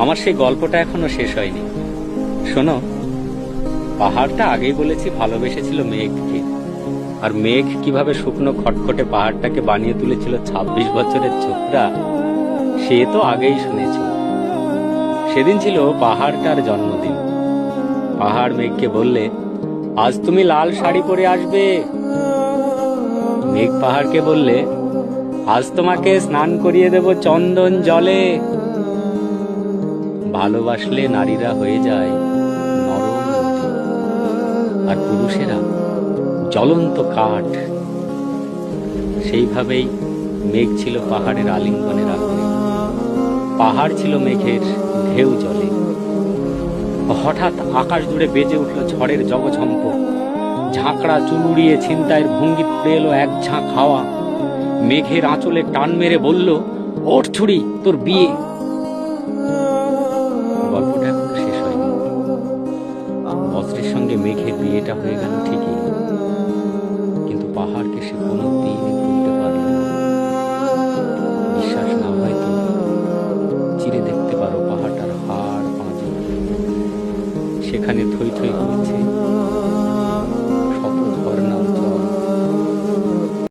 আমার সেই গল্পটা এখনো শেষ হয়নি। শোনো, পাহাড়টা আগেই বলেছি ভালোবেসেছিল মেঘকে, আর মেঘ কিভাবে শুকনো খটখটে পাহাড়টাকে বানিয়ে তুলেছিল ২৬ বছরের ছোকরা, সে তো আগেই শুনেছ। সেদিন ছিল পাহাড়টার জন্মদিন। পাহাড় মেঘকে বললে, আজ তুমি লাল শাড়ি পরে আসবে। মেঘ পাহাড়কে বললে, আজ তোমাকে স্নান করিয়ে দেব চন্দন জলে। ভালোবাসলে নারীরা হয়ে যায় নরম নদী, আর পুরুষেরা জ্বলন্ত কাঠ। সেইভাবেই মেঘ ছিল পাহাড়ের আলিঙ্গনের আগুনে, পাহাড় ছিল মেঘের ঢেউ জলে। হঠাৎ আকাশ জুড়ে বেজে উঠল ঝড়ের জগঝম্প। ঝাঁকড়া চুল উড়িয়ে ছিনতাইয়ের ভঙ্গি পড়ে এলো এক ঝাঁক হাওয়া। মেঘের আঁচলে টান মেরে বলল, ওঠ ছুরি, তোর বিয়ে। গল্পটা এখনো শেষ হয়নি। বজ্রের সঙ্গে মেঘের বিয়েটা হয়ে গেল ঠিকই, কিন্তু পাহাড়কে সে কোনোদিন ভুলতে পারল না। বিশ্বাস না হয় তো চিরে দেখতে পারো পাহাড়টার হাড় পাঁজর, সেখানে থই থই করছে